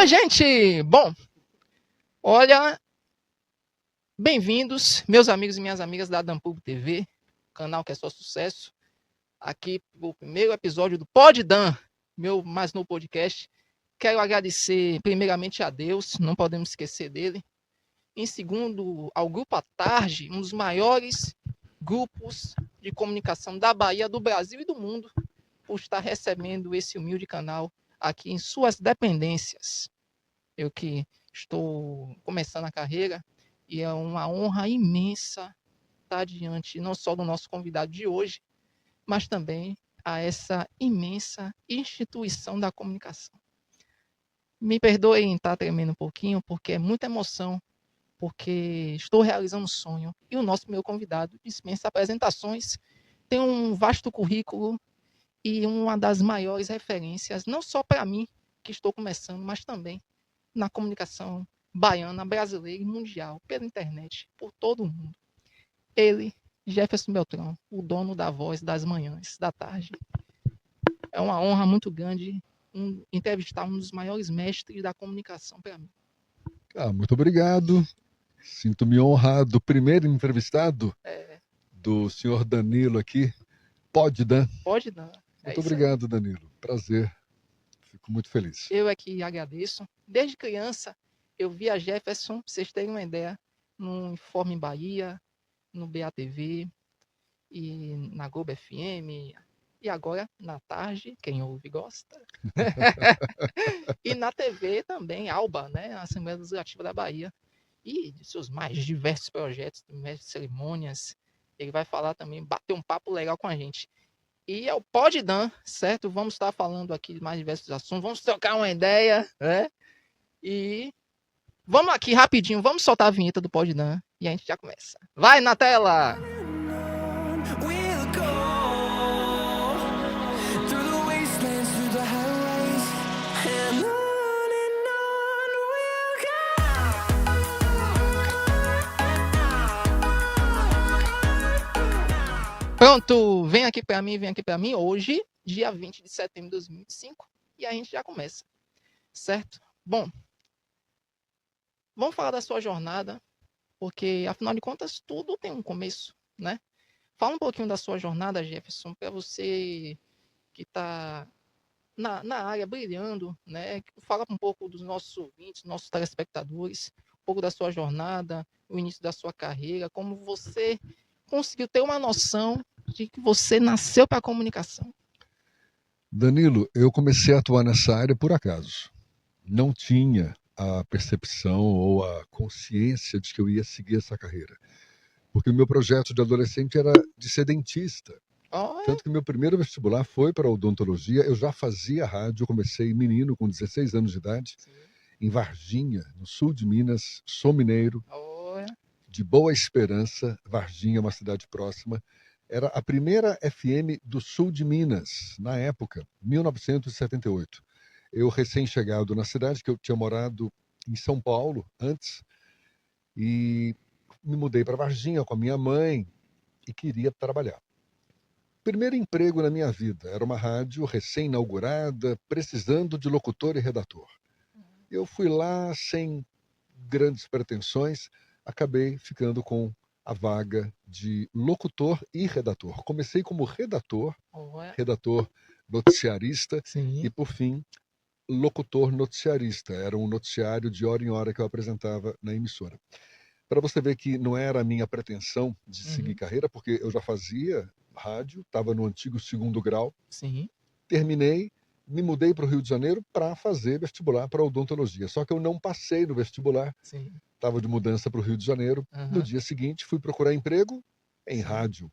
Oi, gente! Bom, olha, bem-vindos, meus amigos e minhas amigas da Dampub TV, canal que é só sucesso. Aqui o primeiro episódio do Pod Dan, meu mais novo podcast. Quero agradecer primeiramente a Deus, não podemos esquecer dele. Em segundo, ao Grupo à Tarde, um dos maiores grupos de comunicação da Bahia, do Brasil e do mundo, por estar recebendo esse humilde canal aqui em suas dependências. Eu que estou começando a carreira e é uma honra imensa estar diante não só do nosso convidado de hoje, mas também a essa imensa instituição da comunicação. Me perdoem estar tremendo um pouquinho, porque é muita emoção, porque estou realizando um sonho e o nosso meu convidado dispensa apresentações, tem um vasto currículo e uma das maiores referências, não só para mim, que estou começando, mas também na comunicação baiana, brasileira e mundial, pela internet, por todo mundo. Ele, Jefferson Beltrão, o dono da voz das manhãs, da tarde. É uma honra muito grande entrevistar um dos maiores mestres da comunicação para mim. Muito obrigado. Sinto-me honrado. Primeiro entrevistado do senhor Danilo aqui. Pod Dan. Pode dar. Muito obrigado, Danilo. Prazer. Fico muito feliz. Eu é que agradeço. Desde criança, eu via Jefferson, pra vocês terem uma ideia, no Informe Bahia, no BATV, e na Globo FM, e agora na tarde, quem ouve gosta. E na TV também, Alba, né? A Assembleia Legislativa da Bahia. E de seus mais diversos projetos, mestre de cerimônias. Ele vai falar também, bater um papo legal com a gente. E é o Pod Dan, certo? Vamos estar falando aqui de mais diversos assuntos. Vamos trocar uma ideia, né? E vamos aqui rapidinho, vamos soltar a vinheta do Pod Dan e a gente já começa. Vai na tela! Pronto, vem aqui para mim, hoje, dia 20 de setembro de 2025, e a gente já começa, certo? Bom, vamos falar da sua jornada, porque, afinal de contas, tudo tem um começo, né? Fala um pouquinho da sua jornada, Jefferson, para você que está na área brilhando, né? Fala um pouco dos nossos ouvintes, nossos telespectadores, um pouco da sua jornada, o início da sua carreira, como você conseguiu ter uma noção de que você nasceu para a comunicação. Danilo, eu comecei a atuar nessa área por acaso. Não tinha a percepção ou a consciência de que eu ia seguir essa carreira. Porque o meu projeto de adolescente era de ser dentista. Tanto que meu primeiro vestibular foi para odontologia. Eu já fazia rádio, eu comecei menino com 16 anos de idade, em Varginha, no sul de Minas. Sou mineiro, de Boa Esperança. Varginha é uma cidade próxima. Era a primeira FM do sul de Minas, na época, 1978. Eu recém-chegado na cidade, que eu tinha morado em São Paulo antes, e me mudei para Varginha com a minha mãe e queria trabalhar. Primeiro emprego na minha vida, era uma rádio recém-inaugurada, precisando de locutor e redator. Eu fui lá sem grandes pretensões, acabei ficando com a vaga de locutor e redator. Comecei como redator noticiarista. Sim. E, por fim, locutor noticiarista. Era um noticiário de hora em hora que eu apresentava na emissora. Para você ver que não era a minha pretensão de seguir carreira, porque eu já fazia rádio, estava no antigo segundo grau. Sim. Terminei, me mudei para o Rio de Janeiro para fazer vestibular para odontologia. Só que eu não passei no vestibular. Estava de mudança para o Rio de Janeiro. No dia seguinte, fui procurar emprego em rádio.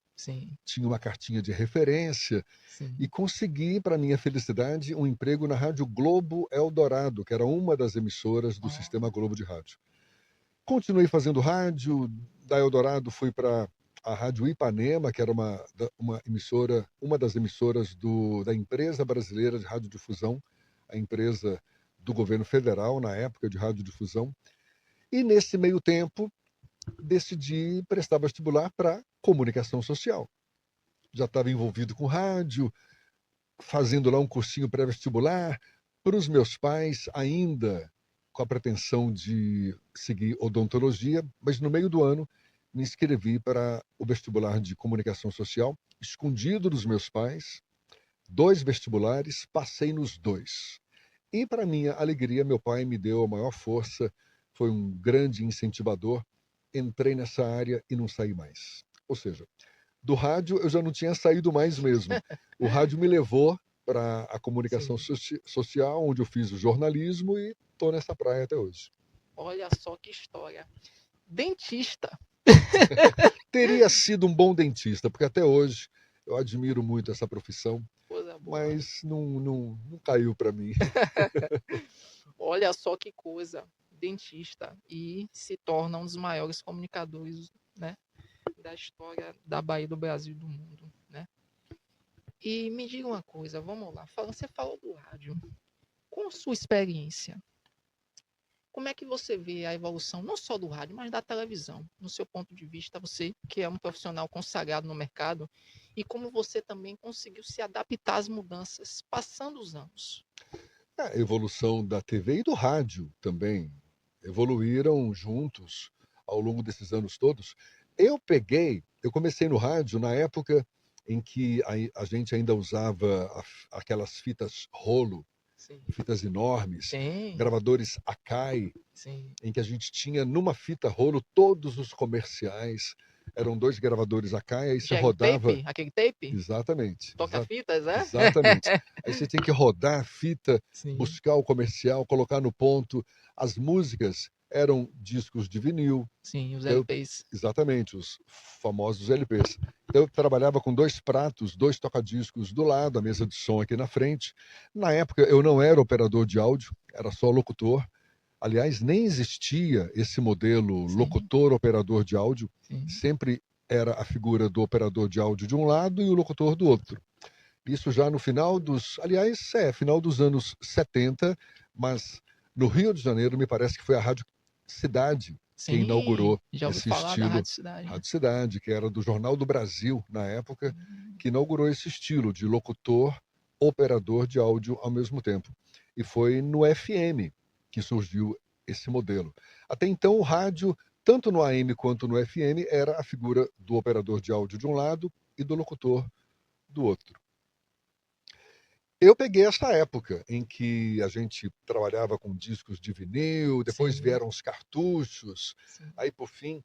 Tinha uma cartinha de referência e consegui, para minha felicidade, um emprego na Rádio Globo Eldorado, que era uma das emissoras do Sistema Globo de Rádio. Continuei fazendo rádio. Da Eldorado fui para a Rádio Ipanema, que era uma emissora, uma das emissoras da Empresa Brasileira de Radiodifusão, a empresa do governo federal na época de radiodifusão. E nesse meio tempo, decidi prestar vestibular para comunicação social. Já estava envolvido com rádio, fazendo lá um cursinho pré-vestibular. Para os meus pais, ainda com a pretensão de seguir odontologia, mas no meio do ano me inscrevi para o vestibular de comunicação social, escondido dos meus pais, 2 vestibulares, passei nos 2. E, para minha alegria, meu pai me deu a maior força, foi um grande incentivador. Entrei nessa área e não saí mais. Ou seja, do rádio eu já não tinha saído mais mesmo. O rádio me levou para a comunicação social, onde eu fiz o jornalismo e estou nessa praia até hoje. Olha só que história. Dentista. Teria sido um bom dentista, porque até hoje eu admiro muito essa profissão, Coisa boa. mas não caiu para mim. Olha só que coisa. Dentista. E se torna um dos maiores comunicadores, né, da história da Bahia, do Brasil e do mundo, né? E me diga uma coisa, vamos lá. Você falou do rádio. Com a sua experiência, como é que você vê a evolução, não só do rádio, mas da televisão? No seu ponto de vista, você que é um profissional consagrado no mercado, e como você também conseguiu se adaptar às mudanças passando os anos? A evolução da TV e do rádio também evoluíram juntos ao longo desses anos todos. Eu comecei no rádio na época em que a gente ainda usava aquelas fitas rolo, Sim. fitas enormes, Sim. gravadores Akai, Sim. em que a gente tinha numa fita rolo todos os comerciais. Eram 2 gravadores Akai, aí você rodava. Tape? Aquele tape? Exatamente. Toca-fitas, né? Exatamente. Aí você tinha que rodar a fita, Sim. buscar o comercial, colocar no ponto. As músicas eram discos de vinil. Sim, os LPs. Exatamente, os famosos LPs. Então, eu trabalhava com 2 pratos, 2 tocadiscos do lado, a mesa de som aqui na frente. Na época, eu não era operador de áudio, era só locutor. Aliás, nem existia esse modelo locutor-operador de áudio. Sim. Sempre era a figura do operador de áudio de um lado e o locutor do outro. Isso já no final final dos anos 70, mas no Rio de Janeiro me parece que foi a Rádio Cidade que inaugurou esse estilo. Rádio Cidade, que era do Jornal do Brasil na época, que inaugurou esse estilo de locutor, operador de áudio ao mesmo tempo. E foi no FM que surgiu esse modelo. Até então o rádio, tanto no AM quanto no FM, era a figura do operador de áudio de um lado e do locutor do outro. Eu peguei essa época em que a gente trabalhava com discos de vinil, depois vieram os cartuchos, aí por fim,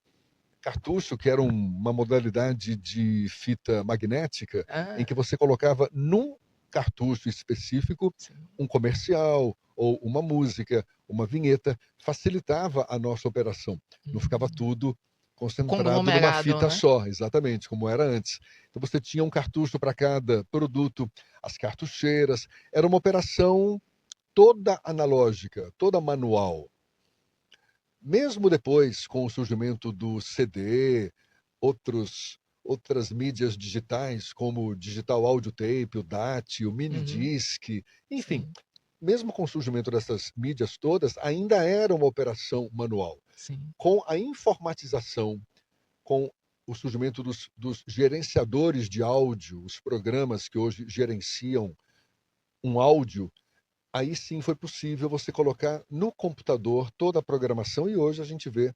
cartucho, que era uma modalidade de fita magnética, em que você colocava num cartucho específico um comercial ou uma música, uma vinheta, facilitava a nossa operação. Não ficava tudo concentrado numa fita, né? Só, exatamente, como era antes. Então você tinha um cartucho para cada produto, as cartucheiras, era uma operação toda analógica, toda manual. Mesmo depois, com o surgimento do CD, outras mídias digitais, como o digital audio tape, o DAT, o minidisc, enfim, mesmo com o surgimento dessas mídias todas, ainda era uma operação manual. Com a informatização, com o surgimento dos gerenciadores de áudio, os programas que hoje gerenciam um áudio, aí sim foi possível você colocar no computador toda a programação, e hoje a gente vê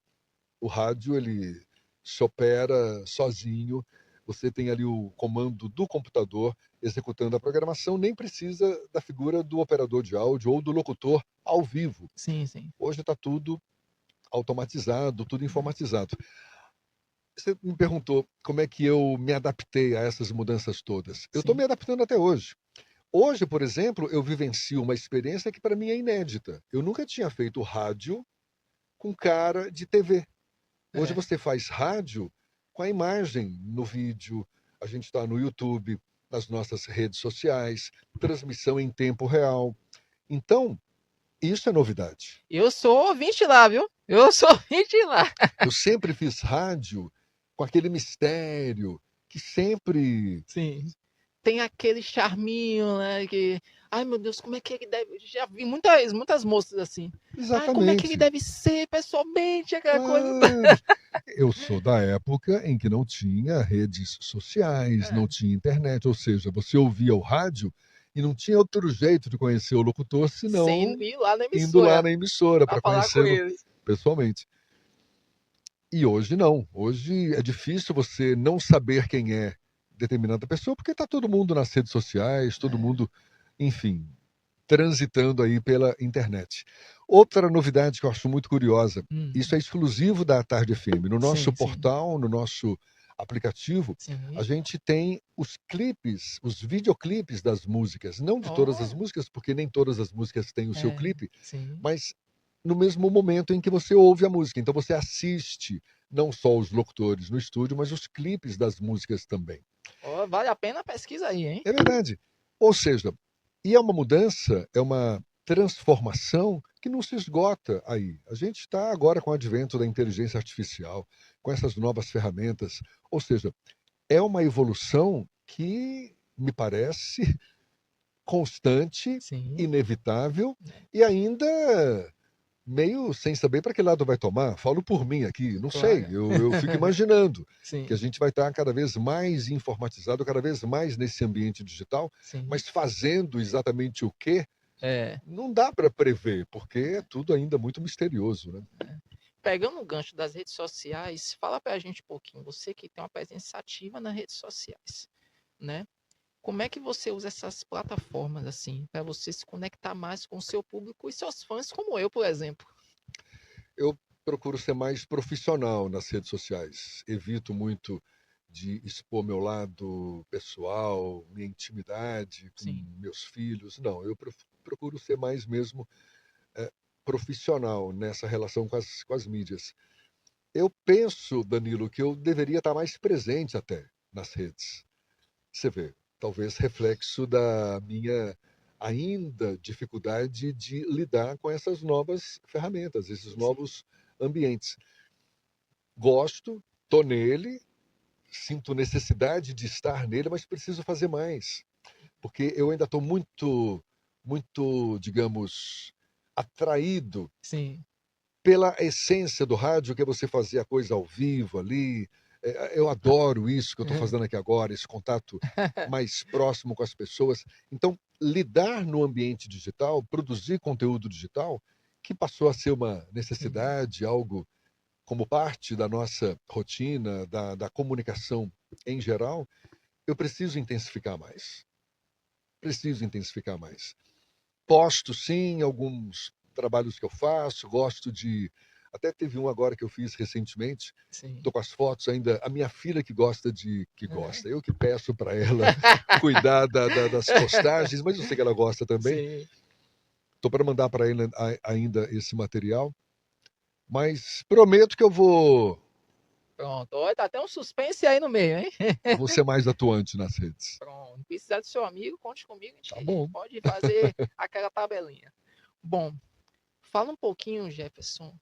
o rádio, ele se opera sozinho, você tem ali o comando do computador executando a programação, nem precisa da figura do operador de áudio ou do locutor ao vivo. Hoje está tudo automatizado, tudo informatizado. Você me perguntou como é que eu me adaptei a essas mudanças todas. Eu estou me adaptando até hoje. Hoje, por exemplo, eu vivencio uma experiência que para mim é inédita. Eu nunca tinha feito rádio com cara de TV. Hoje você faz rádio com a imagem no vídeo, a gente está no YouTube, nas nossas redes sociais, transmissão em tempo real. Então, isso é novidade. Eu sou ouvinte lá, viu? Eu sou ouvinte lá. Eu sempre fiz rádio com aquele mistério que sempre... Tem aquele charminho, né? Que, ai meu Deus, como é que ele deve... Já vi muitas moças assim. Exatamente. Ai, como é que ele deve ser pessoalmente, aquela coisa. Eu sou da época em que não tinha redes sociais, não tinha internet, ou seja, você ouvia o rádio E não tinha outro jeito de conhecer o locutor Sem senão ir lá na indo lá emissora na emissora para para falar com conhecê-lo eles. pessoalmente. E hoje não. Hoje é difícil você não saber quem é determinada pessoa, porque está todo mundo nas redes sociais, todo É. mundo, enfim, transitando aí pela internet. Outra novidade que eu acho muito curiosa, isso é exclusivo da Tarde FM. No nosso Sim, sim, portal, no nosso aplicativo, a sim. gente tem os clipes, os videoclipes das músicas. Não de todas as Ó, músicas, porque nem todas as músicas têm o seu é, clipe, sim. mas no mesmo momento em que você ouve a música. Então você assiste não só os locutores no estúdio, mas os clipes das músicas também. Ó, vale a pena a pesquisa aí, hein? É verdade. Ou seja, e é uma mudança, é uma transformação que não se esgota aí. A gente está agora com o advento da inteligência artificial, com essas novas ferramentas. Ou seja, é uma evolução que me parece constante, Sim, inevitável né? e ainda meio sem saber para que lado vai tomar. Falo por mim aqui, não sei. Claro. Eu fico imaginando que a Sim, gente vai estar cada vez mais informatizado, cada vez mais nesse ambiente digital, sim. mas fazendo exatamente o quê? É. Não dá para prever, porque é tudo ainda muito misterioso, né? Pegando o gancho das redes sociais, fala pra gente um pouquinho, você que tem uma presença ativa nas redes sociais, né? Como é que você usa essas plataformas assim para você se conectar mais com o seu público e seus fãs, como eu, por exemplo? Eu procuro ser mais profissional nas redes sociais. Evito muito de expor meu lado pessoal, minha intimidade com Sim, meus filhos. Não, eu procuro ser mais mesmo profissional nessa relação com as mídias. Eu penso, Danilo, que eu deveria estar mais presente até nas redes. Você vê, talvez reflexo da minha ainda dificuldade de lidar com essas novas ferramentas, esses sim, sim. novos ambientes. Gosto, estou nele, sinto necessidade de estar nele, mas preciso fazer mais, porque eu ainda estou muito, digamos, atraído Sim. pela essência do rádio, que é você fazer a coisa ao vivo ali. Eu adoro isso que eu estou fazendo aqui agora, esse contato mais próximo com as pessoas. Então, lidar no ambiente digital, produzir conteúdo digital, que passou a ser uma Sim, necessidade, algo como parte da nossa rotina, da comunicação em geral, eu preciso intensificar mais. Preciso intensificar mais. Posto, sim, alguns trabalhos que eu faço, gosto de. Até teve um agora que eu fiz recentemente. sim. Estou com as fotos ainda. A minha filha que gosta de. Que É. gosta. Eu que peço para ela cuidar das postagens, mas eu sei que ela gosta também. Sim. Estou para mandar para ela ainda esse material. Mas prometo que eu Pronto. Olha, tá até um suspense aí no meio, hein? vou ser mais atuante nas redes. Pronto. Precisar do seu amigo, conte comigo, Tá a gente bom. pode fazer aquela tabelinha. Bom, fala um pouquinho, Jefferson,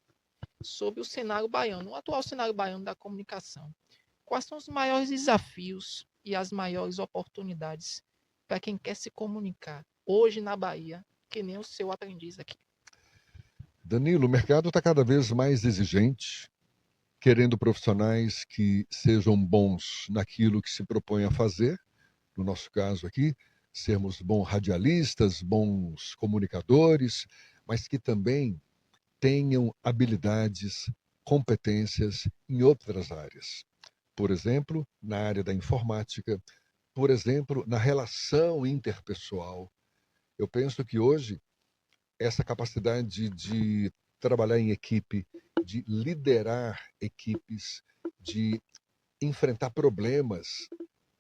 sobre o cenário baiano, o atual cenário baiano da comunicação. Quais são os maiores desafios e as maiores oportunidades para quem quer se comunicar hoje na Bahia, que nem o seu aprendiz aqui? Danilo, o mercado está cada vez mais exigente, querendo profissionais que sejam bons naquilo que se propõe a fazer. No nosso caso aqui, sermos bons radialistas, bons comunicadores, mas que também tenham habilidades, competências em outras áreas. Por exemplo, na área da informática, por exemplo, na relação interpessoal. Eu penso que hoje essa capacidade de trabalhar em equipe, de liderar equipes, de enfrentar problemas,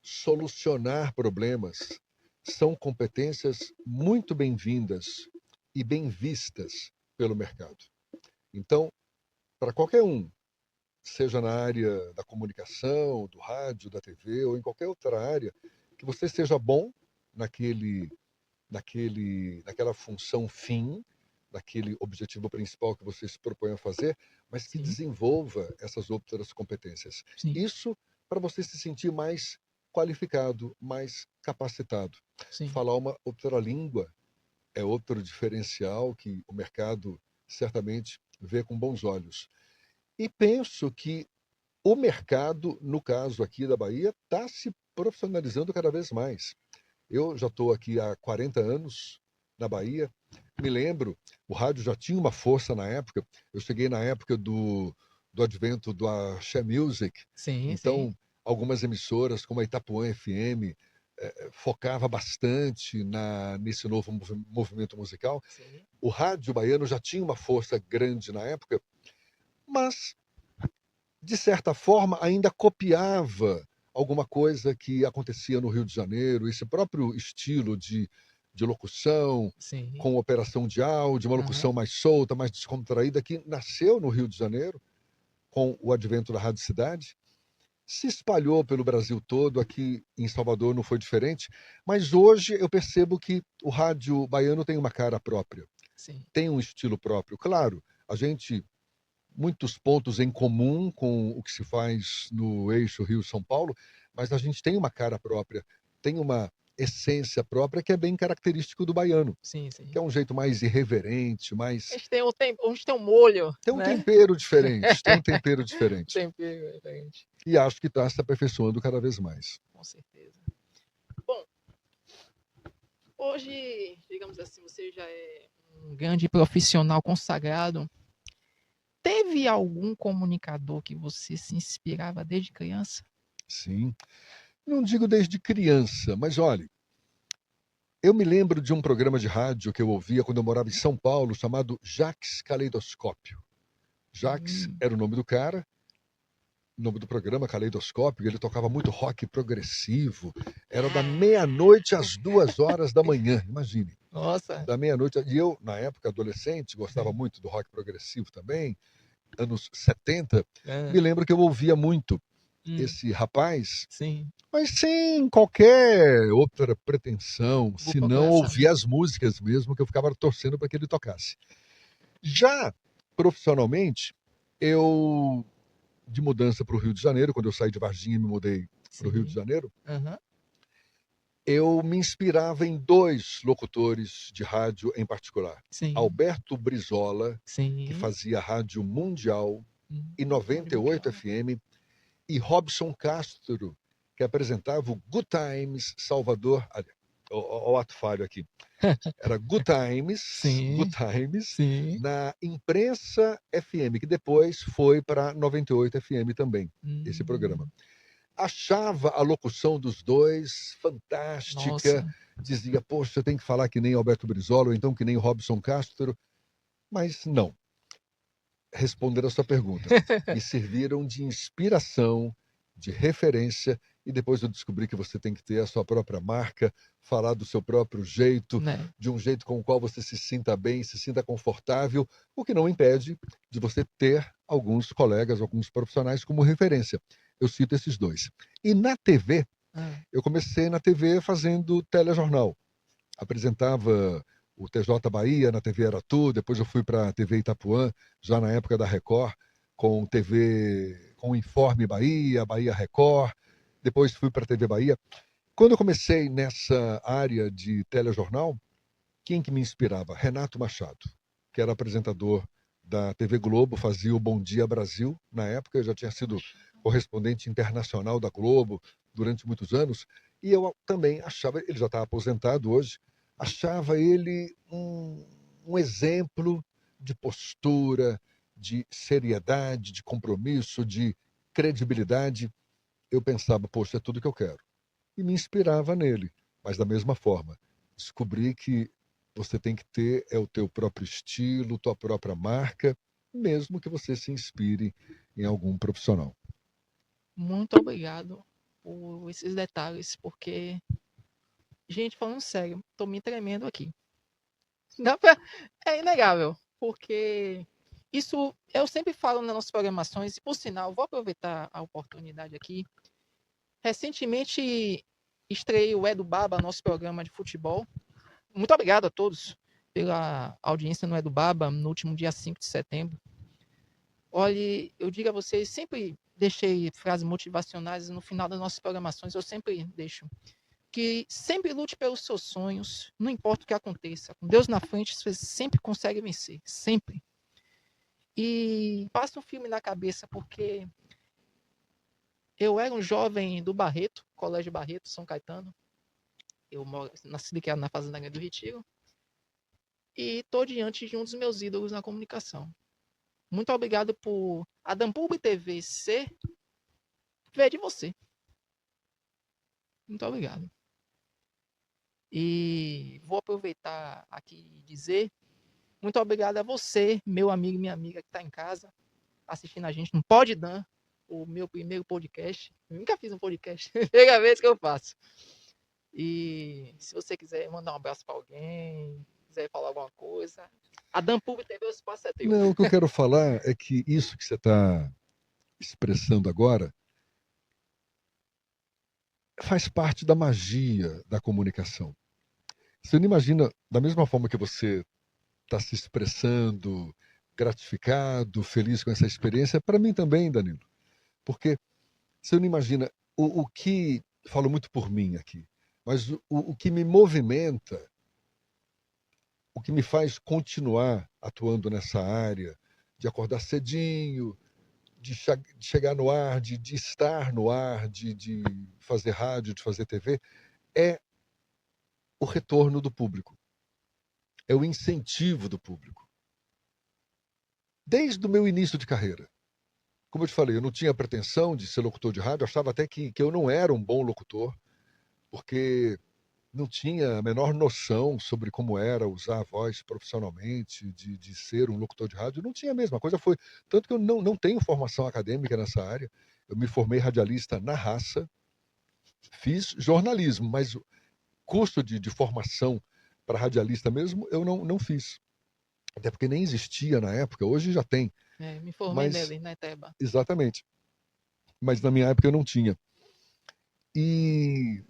solucionar problemas, são competências muito bem-vindas e bem vistas pelo mercado. Então, para qualquer um, seja na área da comunicação, do rádio, da TV ou em qualquer outra área, que você seja bom naquele naquela função fim, naquele objetivo principal que você se propõe a fazer, mas que Sim, desenvolva essas outras competências. sim, Isso para você se sentir mais qualificado, mais capacitado. sim, Falar uma outra língua é outro diferencial que o mercado certamente vê com bons olhos. E penso que o mercado, no caso aqui da Bahia, está se profissionalizando cada vez mais. Eu já estou aqui há 40 anos na Bahia. Me lembro, o rádio já tinha uma força na época. Eu cheguei na época do advento do Axé Music. Sim, sim. Então, algumas emissoras, como a Itapuã FM, focava bastante nesse novo movimento musical. Sim. O rádio baiano já tinha uma força grande na época, mas, de certa forma, ainda copiava alguma coisa que acontecia no Rio de Janeiro, esse próprio estilo de locução, Sim. com operação de áudio, uma Aham. locução mais solta, mais descontraída, que nasceu no Rio de Janeiro, com o advento da Rádio Cidade, se espalhou pelo Brasil todo, aqui em Salvador não foi diferente, mas hoje eu percebo que o rádio baiano tem uma cara própria, Sim. tem um estilo próprio. Claro, a gente muitos pontos em comum com o que se faz no eixo Rio-São Paulo, mas a gente tem uma cara própria, tem uma essência própria que é bem característico do baiano, Sim, que sim. é um jeito mais irreverente, A mais gente tem um molho, tem um né? tempero diferente, tem um tempero diferente. Tempero diferente, E acho que está se aperfeiçoando cada vez mais. com certeza. Bom, hoje, digamos assim, você já é um grande profissional consagrado. Teve algum comunicador que você se inspirava desde criança? Sim. Não digo desde criança, mas olhe, eu me lembro de um programa de rádio que eu ouvia quando eu morava em São Paulo, chamado Jaques Caleidoscópio. Jaques Hum. era o nome do cara, o nome do programa, Caleidoscópio, ele tocava muito rock progressivo, era da meia-noite às 2 horas da manhã, imagine. Nossa. Da meia-noite, e eu, na época, adolescente, gostava Sim. muito do rock progressivo também, anos 70, me Ah, lembro que eu ouvia muito hum, esse rapaz, sim. mas sem qualquer outra pretensão, Vou se não procurar ouvir saber. as músicas mesmo, que eu ficava torcendo para que ele tocasse. Já profissionalmente, eu, de mudança para o Rio de Janeiro, quando eu saí de Varginha e me mudei para o Rio de Sim. Janeiro, Aham. eu me inspirava em dois locutores de rádio em particular. Sim. Alberto Brizola, que Sim. fazia Rádio Mundial e Muito legal. 98 FM, e Robson Castro, que apresentava o Good Times Salvador. Olha, o ato falho aqui. Era Sim. Good Times, Sim. na Imprensa FM, que depois foi para 98 FM também, esse programa. Hum, Achava a locução dos dois fantástica, nossa. dizia, poxa, eu tenho que falar que nem Alberto Brizola, ou então que nem Robson Castro, mas não. Responder a sua pergunta. Me serviram de inspiração, de referência, e depois eu descobri que você tem que ter a sua própria marca, falar do seu próprio jeito, Né? de um jeito com o qual você se sinta bem, se sinta confortável, o que não impede de você ter alguns colegas, alguns profissionais como referência. Eu cito esses dois. E na TV, Ah, eu comecei na TV fazendo telejornal. Apresentava o TJ Bahia na TV Aratu, depois eu fui para a TV Itapuã, já na época da Record, com TV, com Informe Bahia, Bahia Record, depois fui para a TV Bahia. Quando eu comecei nessa área de telejornal, quem que me inspirava? Renato Machado, que era apresentador da TV Globo, fazia o Bom Dia Brasil. Na época eu já tinha sido correspondente internacional da Globo durante muitos anos, e eu também achava, ele já está aposentado hoje, achava ele um exemplo de postura, de seriedade, de compromisso, de credibilidade. Eu pensava, poxa, é tudo que eu quero. E me inspirava nele. Mas da mesma forma, descobri que você tem que ter o teu próprio estilo, tua própria marca, mesmo que você se inspire em algum profissional. muito obrigado por esses detalhes, porque, gente, falando sério, tô me tremendo aqui. Dá pra... É inegável, porque isso eu sempre falo nas nossas programações, e por sinal, vou aproveitar a oportunidade aqui. Recentemente estreiei o Edu Baba, nosso programa de futebol. Muito obrigado a todos pela audiência no Edu Baba no último dia 5 de setembro. Olhe, eu digo a vocês, sempre deixei frases motivacionais no final das nossas programações, eu sempre deixo. Que sempre lute pelos seus sonhos, não importa o que aconteça. Com Deus na frente, você sempre consegue vencer. Sempre. E passa um filme na cabeça, porque eu era um jovem do Barreto, Colégio Barreto, São Caetano. Eu nasci e criado na Fazenda Grande do Retiro. E estou diante de um dos meus ídolos na comunicação. Muito obrigado por a Danpub TV ser ver de você. Muito obrigado. E vou aproveitar aqui e dizer muito obrigado a você, meu amigo e minha amiga que está em casa, assistindo a gente no Pod Dan, o meu primeiro podcast. Eu nunca fiz um podcast, primeira vez que eu faço. E se você quiser mandar um abraço para alguém, quiser falar alguma coisa, a Danpub TV, o espaço é teu. Não, o que eu quero falar é que isso que você está expressando agora faz parte da magia da comunicação. Você não imagina, da mesma forma que você está se expressando, gratificado, feliz com essa experiência, para mim também, Danilo. Porque você não imagina o que, falo muito por mim aqui, mas o que me movimenta, o que me faz continuar atuando nessa área, de acordar cedinho, de chegar no ar, de estar no ar, de fazer rádio, de fazer TV, é o retorno do público, é o incentivo do público. Desde o meu início de carreira. Como eu te falei, eu não tinha pretensão de ser locutor de rádio, achava até que eu não era um bom locutor, porque não tinha a menor noção sobre como era usar a voz profissionalmente, de ser um locutor de rádio. Não tinha mesmo. A coisa foi. Tanto que eu não tenho formação acadêmica nessa área. Eu me formei radialista na raça, fiz jornalismo, mas curso de formação para radialista mesmo eu não fiz. Até porque nem existia na época, hoje já tem. Me formei Mas, nele, na Eteba. exatamente. Mas na minha época eu não tinha. E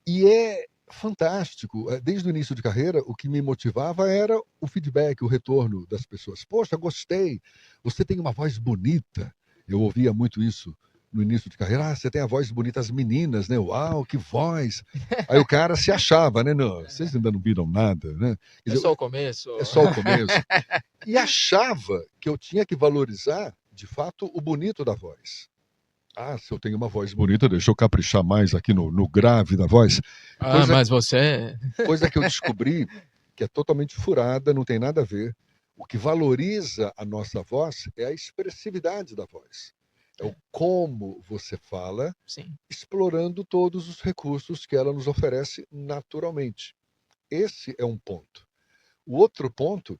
é fantástico. Desde o início de carreira, o que me motivava era o feedback, o retorno das pessoas. Poxa, gostei. Você tem uma voz bonita. Eu ouvia muito isso no início de carreira. Ah, você tem a voz bonita, as meninas, né? Uau, que voz. Aí o cara se achava, né? Não, vocês ainda não viram nada, né? Quer dizer, só o começo. é só o começo. E achava que eu tinha que valorizar, de fato, o bonito da voz. Ah, se eu tenho uma voz bonita, deixa eu caprichar mais aqui no grave da voz. Mas você... Coisa que eu descobri que é totalmente furada, não tem nada a ver. O que valoriza a nossa voz é a expressividade da voz. É o como você fala, Sim. explorando todos os recursos que ela nos oferece naturalmente. Esse é um ponto. O outro ponto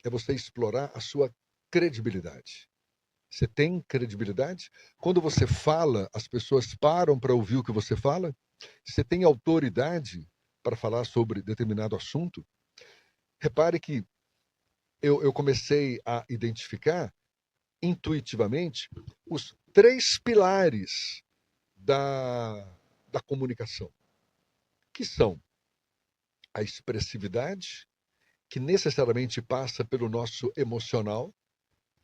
é você explorar a sua credibilidade. Você tem credibilidade? Quando você fala, as pessoas param para ouvir o que você fala? Você tem autoridade para falar sobre determinado assunto? Repare que eu comecei a identificar intuitivamente os 3 pilares da comunicação, que são a expressividade, que necessariamente passa pelo nosso emocional,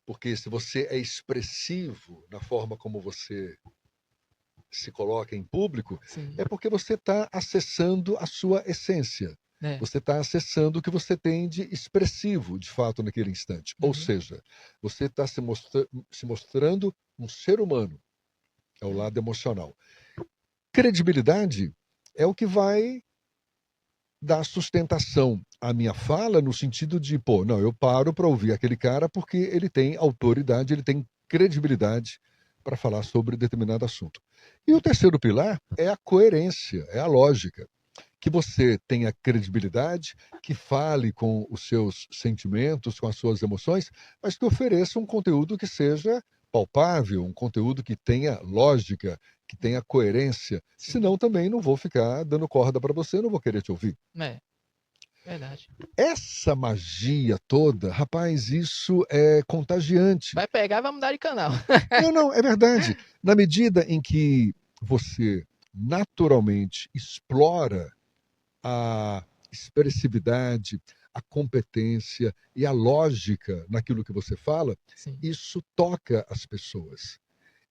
porque se você é expressivo na forma como você se coloca em público, Sim. é porque você está acessando a sua essência. Você está acessando o que você tem de expressivo, de fato, naquele instante. Ou seja, você está se mostrando um ser humano. É o lado emocional. Credibilidade é o que vai dar sustentação à minha fala, no sentido de, pô, não, eu paro para ouvir aquele cara porque ele tem autoridade, ele tem credibilidade para falar sobre determinado assunto. E o terceiro pilar é a coerência, é a lógica. Que você tenha credibilidade, que fale com os seus sentimentos, com as suas emoções, mas que ofereça um conteúdo que seja palpável, um conteúdo que tenha lógica, que tenha coerência. Sim. Senão também não vou ficar dando corda para você, não vou querer te ouvir. Verdade. Essa magia toda, rapaz, isso é contagiante. Vai pegar e vai mudar de canal. Não, é verdade. Na medida em que você naturalmente explora a expressividade, a competência e a lógica naquilo que você fala, Sim. isso toca as pessoas.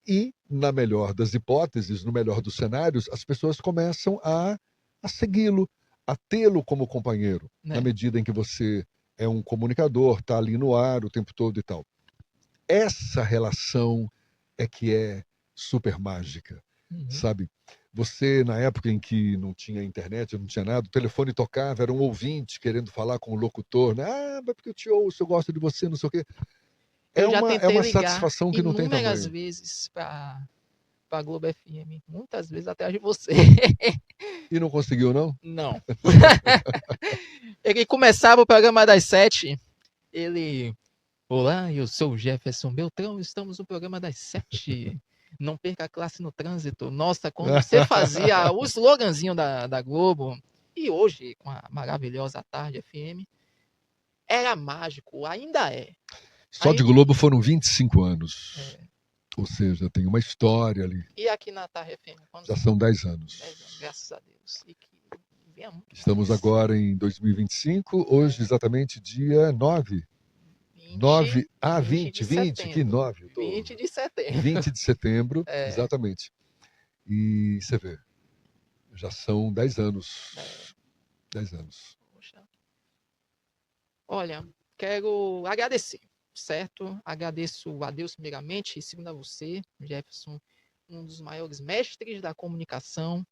E, na melhor das hipóteses, no melhor dos cenários, as pessoas começam a segui-lo, a tê-lo como companheiro, na medida em que você é um comunicador, está ali no ar o tempo todo e tal. Essa relação é que é super mágica. sabe? Você, na época em que não tinha internet, não tinha nada, o telefone tocava, era um ouvinte querendo falar com o locutor, né? Ah, mas porque eu te ouço, eu gosto de você, não sei o quê. É Eu já uma, é tentei uma ligar satisfação que não tem inúmeras tamanho. vezes para a Globo FM, muitas vezes até a de você. E não conseguiu, não? Não. Ele começava o programa das 7, ele... Olá, eu sou o Jefferson Beltrão, estamos no programa das 7. Não perca a classe no trânsito. Nossa, quando você fazia o sloganzinho da Globo, e hoje, com a maravilhosa Tarde FM, era mágico, ainda é. Só de Ainda Globo foram 25 anos. é. Ou seja, tem uma história ali. E aqui na Tarde FM, Já quantos são anos? 10 10 anos, anos. graças a Deus. E que venha muito Estamos mais. agora em 2025, hoje exatamente dia 9. 20, 9 a 20 de 20, 20, que setembro. 9, 20 de setembro. 20 de setembro, É, exatamente. E você vê, já são 10 é, anos. 10 anos. poxa. Olha, quero agradecer, certo? Agradeço a Deus primeiramente, e segundo a você, Jefferson, um dos maiores mestres da comunicação.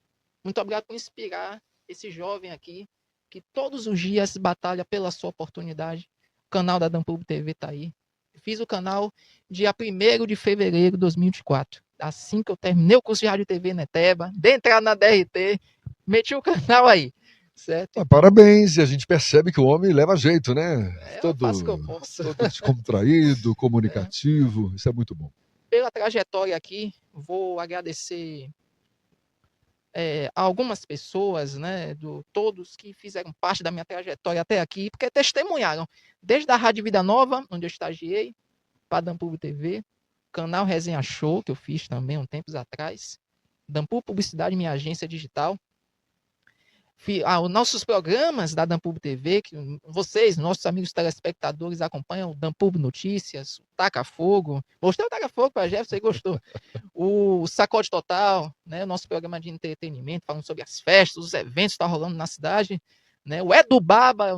Muito obrigado por inspirar esse jovem aqui, que todos os dias batalha pela sua oportunidade. O canal da Danpub TV está aí. Fiz o canal dia 1º de fevereiro de 2024. Assim que eu terminei o curso de Rádio e TV na Eteba, dei entrada na DRT, meti o canal aí, certo? Ah, Então, parabéns, e a gente percebe que o homem leva jeito, né? eu faço o que eu Todo, posso. todo descontraído, Né? comunicativo, isso é muito bom. Pela trajetória aqui, vou agradecer a algumas pessoas, né, todos que fizeram parte da minha trajetória até aqui, porque testemunharam, desde a Rádio Vida Nova, onde eu estagiei, para a Danpub TV, canal Resenha Show, que eu fiz também um tempos atrás, Danpub Publicidade, minha agência digital, os nossos programas da Danpub TV, que vocês, nossos amigos telespectadores, acompanham o Danpub Notícias, o Taca Fogo. Mostrei o Taca Fogo para Jeff, você gostou. O Sacode Total, né, o nosso programa de entretenimento, falando sobre as festas, os eventos que estão rolando na cidade. Né, o Edu Baba,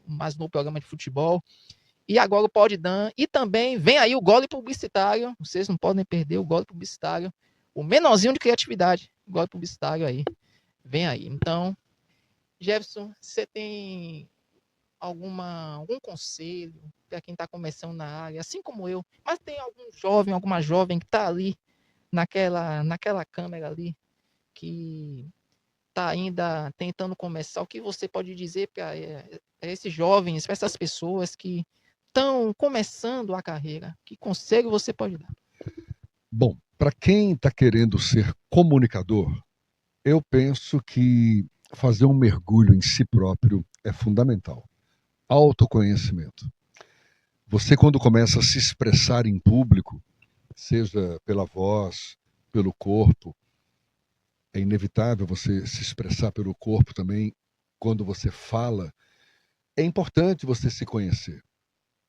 mais no programa de futebol. E agora o Pod Dan. E também vem aí o Gole Publicitário. Vocês não podem perder o Gole Publicitário. O menorzinho de criatividade. O Gole Publicitário aí. Vem aí. Então, Jefferson, você tem algum conselho para quem está começando na área, assim como eu, mas tem algum jovem, alguma jovem que está ali naquela câmera ali, que está ainda tentando começar, o que você pode dizer para esses jovens, para essas pessoas que estão começando a carreira? Que conselho você pode dar? Bom, para quem está querendo ser comunicador, eu penso que fazer um mergulho em si próprio é fundamental. Autoconhecimento. Você, quando começa a se expressar em público, seja pela voz, pelo corpo, é inevitável você se expressar pelo corpo também quando você fala. É importante você se conhecer,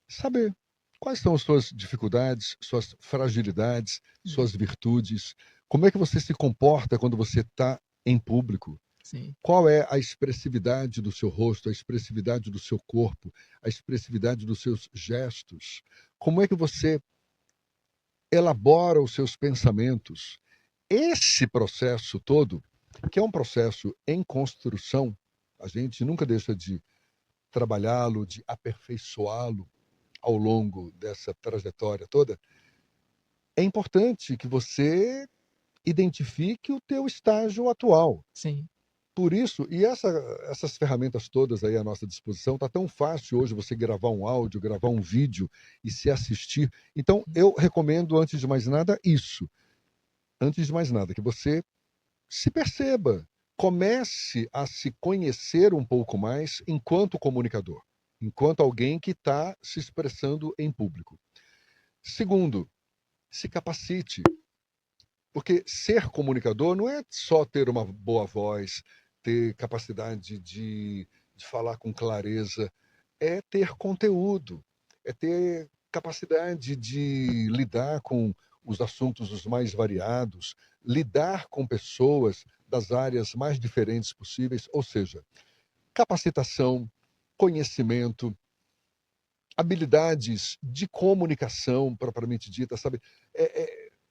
saber quais são as suas dificuldades, suas fragilidades, suas virtudes, como é que você se comporta quando você está em público. Sim. Qual é a expressividade do seu rosto, a expressividade do seu corpo, a expressividade dos seus gestos? Como é que você elabora os seus pensamentos? Esse processo todo, que é um processo em construção, a gente nunca deixa de trabalhá-lo, de aperfeiçoá-lo ao longo dessa trajetória toda. É importante que você identifique o teu estágio atual. Sim. Por isso, e essas ferramentas todas aí à nossa disposição, tá tão fácil hoje você gravar um áudio, gravar um vídeo e se assistir. Então, eu recomendo, antes de mais nada, isso. Antes de mais nada, que você se perceba, comece a se conhecer um pouco mais enquanto comunicador, enquanto alguém que está se expressando em público. Segundo, se capacite, porque ser comunicador não é só ter uma boa voz, ter capacidade de falar com clareza, é ter conteúdo, é ter capacidade de lidar com os assuntos os mais variados, lidar com pessoas das áreas mais diferentes possíveis, ou seja, capacitação, conhecimento, habilidades de comunicação propriamente dita, sabe?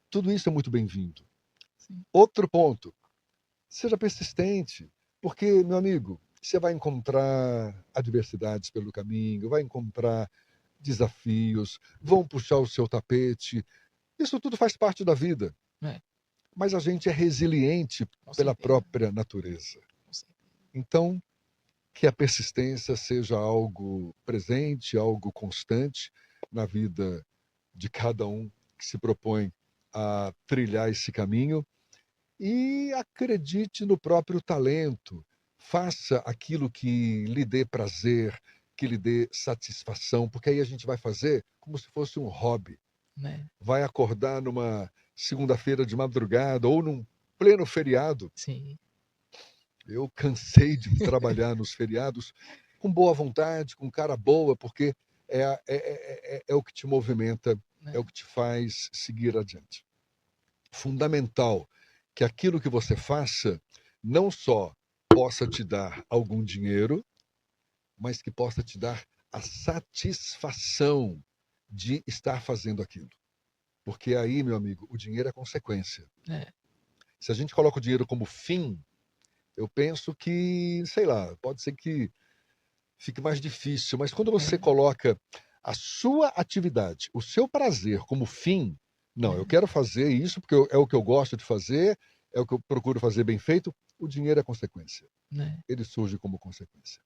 Tudo isso é muito bem-vindo. Sim. Outro ponto, seja persistente, porque, meu amigo, você vai encontrar adversidades pelo caminho, vai encontrar desafios, vão puxar o seu tapete. Isso tudo faz parte da vida. É, Mas a gente é resiliente com pela certeza. própria natureza. Com certeza. Então, que a persistência seja algo presente, algo constante na vida de cada um que se propõe a trilhar esse caminho e acredite no próprio talento. Faça aquilo que lhe dê prazer, que lhe dê satisfação, porque aí a gente vai fazer como se fosse um hobby. Né? Vai acordar numa segunda-feira de madrugada ou num pleno feriado. Sim. Eu cansei de trabalhar nos feriados com boa vontade, com cara boa, porque é o que te movimenta, Né? é o que te faz seguir adiante. Fundamental que aquilo que você faça não só possa te dar algum dinheiro, mas que possa te dar a satisfação de estar fazendo aquilo. Porque aí, meu amigo, o dinheiro é consequência. É. Se a gente coloca o dinheiro como fim, eu penso que, sei lá, pode ser que fique mais difícil, mas quando você coloca a sua atividade, o seu prazer como fim, não, eu quero fazer isso porque é o que eu gosto de fazer, é o que eu procuro fazer bem feito, o dinheiro é consequência. Né? Ele surge como consequência.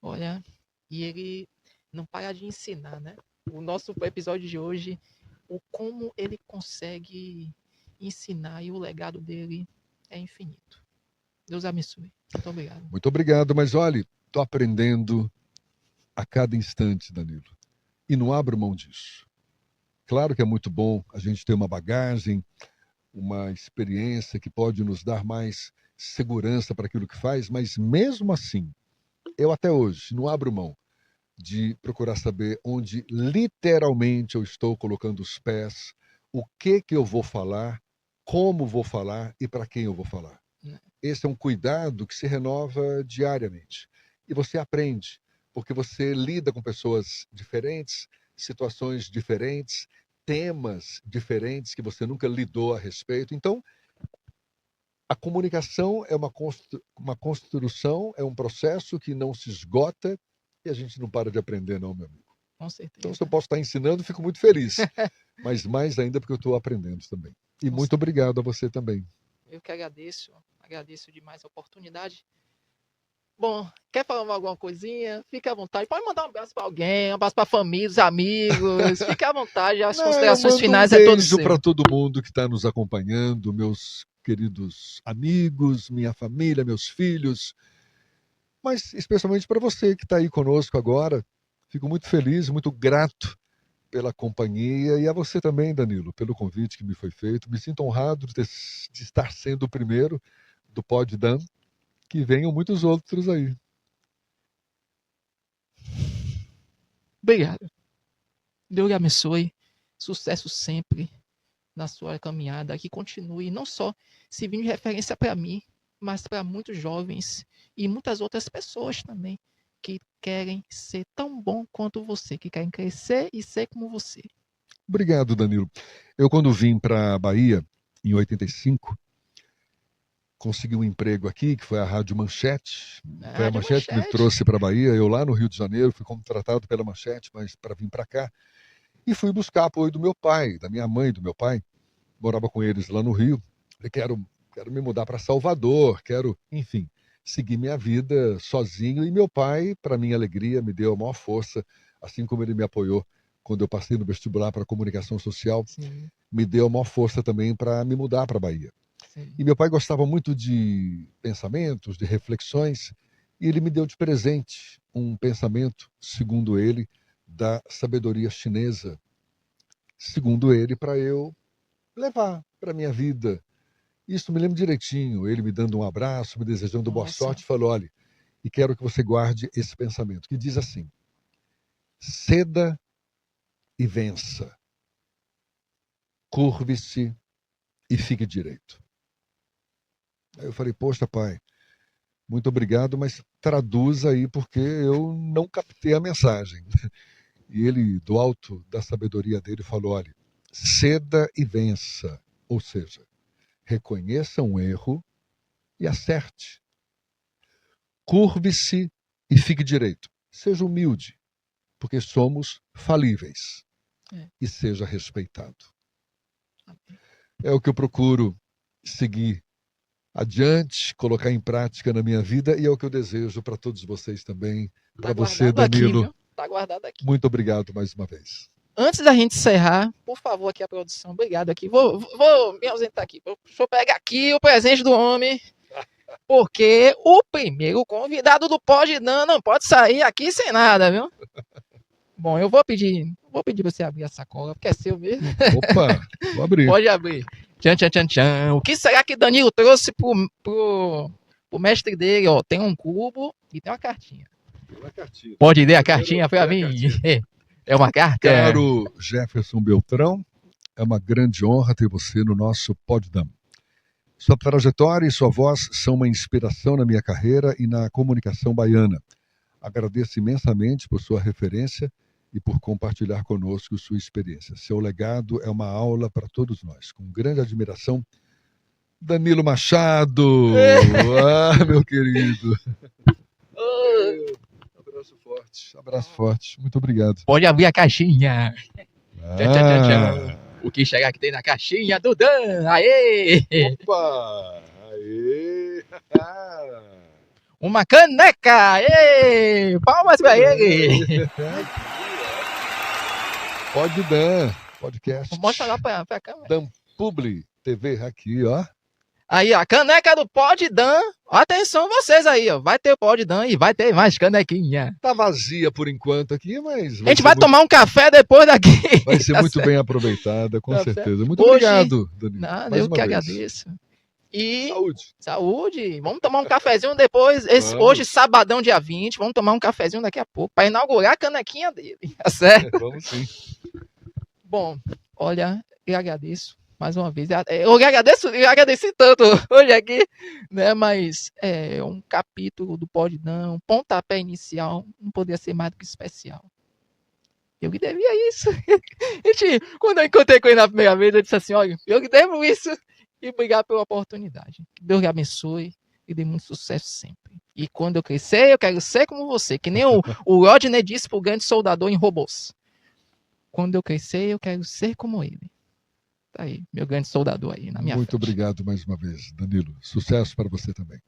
Olha, e ele não para de ensinar, né? O nosso episódio de hoje, o como ele consegue ensinar e o legado dele é infinito. Deus abençoe. Muito obrigado. Muito obrigado, mas olhe, estou aprendendo a cada instante, Danilo, e não abro mão disso. Claro que é muito bom a gente ter uma bagagem, uma experiência que pode nos dar mais segurança para aquilo que faz, mas mesmo assim, eu até hoje não abro mão de procurar saber onde literalmente eu estou colocando os pés, o que eu vou falar, como vou falar e para quem eu vou falar. Esse é um cuidado que se renova diariamente. E você aprende, porque você lida com pessoas diferentes, situações diferentes, temas diferentes que você nunca lidou a respeito. Então, a comunicação é uma construção, é um processo que não se esgota e a gente não para de aprender, não, meu amigo. Com certeza. Então, se eu posso estar ensinando, fico muito feliz. Mas mais ainda porque eu estou aprendendo também. E muito obrigado a você também. Eu que agradeço demais a oportunidade. Bom, quer falar alguma coisinha? Fica à vontade. Pode mandar um abraço para alguém, um abraço para a família, os amigos. Fica à vontade. As considerações finais é todo beijo seu. para todo mundo que está nos acompanhando, meus queridos amigos, minha família, meus filhos, mas especialmente para você que está aí conosco agora. Fico muito feliz, muito grato pela companhia e a você também, Danilo, pelo convite que me foi feito. Me sinto honrado de estar sendo o primeiro do Pod Dan, que venham muitos outros aí. Obrigado. Deus lhe abençoe. Sucesso sempre na sua caminhada. Que continue não só servindo de referência para mim, mas para muitos jovens e muitas outras pessoas também que querem ser tão bom quanto você, que querem crescer e ser como você. Obrigado, Danilo. Eu, quando vim para a Bahia, em 85, consegui um emprego aqui, que foi a Rádio Manchete. Foi a Manchete que me trouxe para a Bahia. Eu lá no Rio de Janeiro fui contratado pela Manchete, mas para vir para cá. E fui buscar apoio do meu pai, da minha mãe e do meu pai. Morava com eles lá no Rio. Falei, quero me mudar para Salvador, quero, enfim, seguir minha vida sozinho. E meu pai, para minha alegria, me deu a maior força, assim como ele me apoiou quando eu passei no vestibular para comunicação social. Sim. Me deu a maior força também para me mudar para a Bahia. Sim. E meu pai gostava muito de pensamentos, de reflexões, e ele me deu de presente um pensamento, segundo ele, da sabedoria chinesa, segundo ele, para eu levar para a minha vida. Isso me lembro direitinho, ele me dando um abraço, me desejando boa sorte, falou, olha, e quero que você guarde esse pensamento, que diz assim, ceda e vença, curve-se e fique direito. Aí eu falei, poxa, pai, muito obrigado, mas traduza aí porque eu não captei a mensagem. E ele, do alto da sabedoria dele, falou, olha, ceda e vença, Ou seja, reconheça um erro e acerte. Curve-se e fique direito. Seja humilde, porque somos falíveis. E seja respeitado. É o que eu procuro seguir adiante, colocar em prática na minha vida, e é o que eu desejo para todos vocês também. Para você, Danilo. Aqui, tá guardado aqui. Muito obrigado mais uma vez. Antes da gente encerrar, por favor, aqui a produção, obrigado aqui. Vou me ausentar aqui. Deixa eu pegar aqui o presente do homem. Porque o primeiro convidado do Pode Dan não pode sair aqui sem nada, viu? Bom, eu vou pedir pra você abrir a sacola, porque é seu mesmo. Opa, vou abrir. Pode abrir. Tchan, tchan, tchan, tchan. O que será que Danilo trouxe pro mestre dele? Ó, tem um cubo e tem uma cartinha. Pode ler a cartinha pra mim? É uma carta? Caro Jefferson Beltrão, é uma grande honra ter você no nosso Pode Dan. Sua trajetória e sua voz são uma inspiração na minha carreira e na comunicação baiana. Agradeço imensamente por sua referência e por compartilhar conosco sua experiência. Seu legado é uma aula para todos nós. Com grande admiração, Danilo Machado. Meu querido. Abraço forte, abraço forte. Muito obrigado. Pode abrir a caixinha. Tchan, tchan, tchan. O que chegar que tem na caixinha do Dan? Aê! Opa! Aê! Uma caneca! Aê! Palmas pra ele! Pode Dan, podcast. Mostra lá pra câmera. Dan Publi TV aqui, ó. Aí, ó, a caneca do Pode Dan. Atenção vocês aí, ó. Vai ter Pode Dan e vai ter mais canequinha. Tá vazia por enquanto aqui, mas... A gente vai tomar um café depois daqui. Vai ser muito bem aproveitada, com certeza. Muito obrigado, Danilo. Nada, eu que agradeço. E... Saúde. Vamos tomar um cafezinho depois. Hoje, sabadão, dia 20. Vamos tomar um cafezinho daqui a pouco para inaugurar a canequinha dele. Tá certo? Vamos sim. Bom, olha, eu agradeço mais uma vez. Eu agradeci tanto hoje aqui, né? Mas é um capítulo do Pode Dan, um pontapé inicial, não poderia ser mais do que especial. Eu que devia isso. Gente, quando eu encontrei com ele na primeira vez, eu disse assim, olha, eu que devo isso. E obrigado pela oportunidade. Que Deus lhe abençoe e dê muito sucesso sempre. E quando eu crescer, eu quero ser como você. Que nem o Rodney disse pro grande soldador em Robôs. Quando eu crescer, eu quero ser como ele. Tá aí, meu grande soldador aí na minha frente. Muito obrigado mais uma vez, Danilo. Sucesso para você também.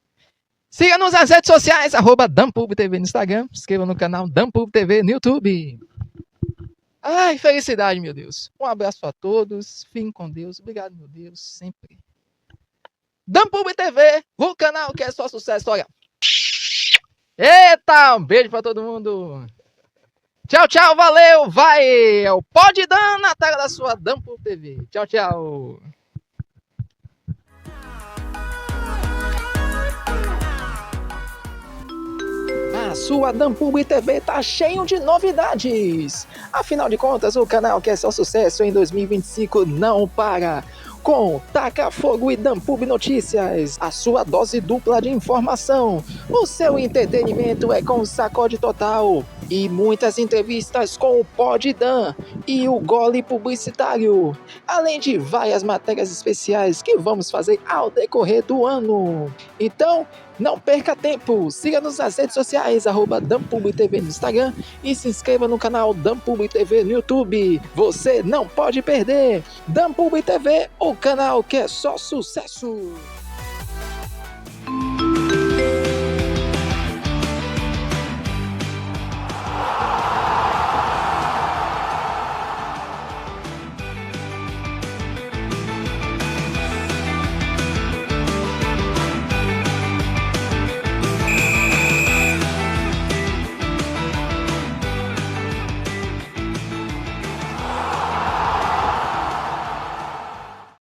Siga-nos nas redes sociais, @DanPubTV no Instagram. Se inscreva no canal DanPubTV no YouTube. Ai, felicidade, meu Deus. Um abraço a todos. Fiquem com Deus. Obrigado, meu Deus, sempre. DanPubTV, o canal que é só sucesso. Olha. Eita, um beijo pra todo mundo. Tchau, tchau, valeu, vai. É o Pode Dan na tela da sua DanPubTV. Tchau, tchau. A sua DanPubTV tá cheio de novidades. Afinal de contas, o canal que é só sucesso em 2025 não para. Com Taca Fogo e DanPub Notícias, a sua dose dupla de informação. O seu entretenimento é com Sacode Total. E muitas entrevistas com o Pode Dan e o Gole Publicitário. Além de várias matérias especiais que vamos fazer ao decorrer do ano. Então, não perca tempo. Siga-nos nas redes sociais, @DanPubTV no Instagram. E se inscreva no canal DanPubTV no YouTube. Você não pode perder. DanPubTV, o canal que é só sucesso.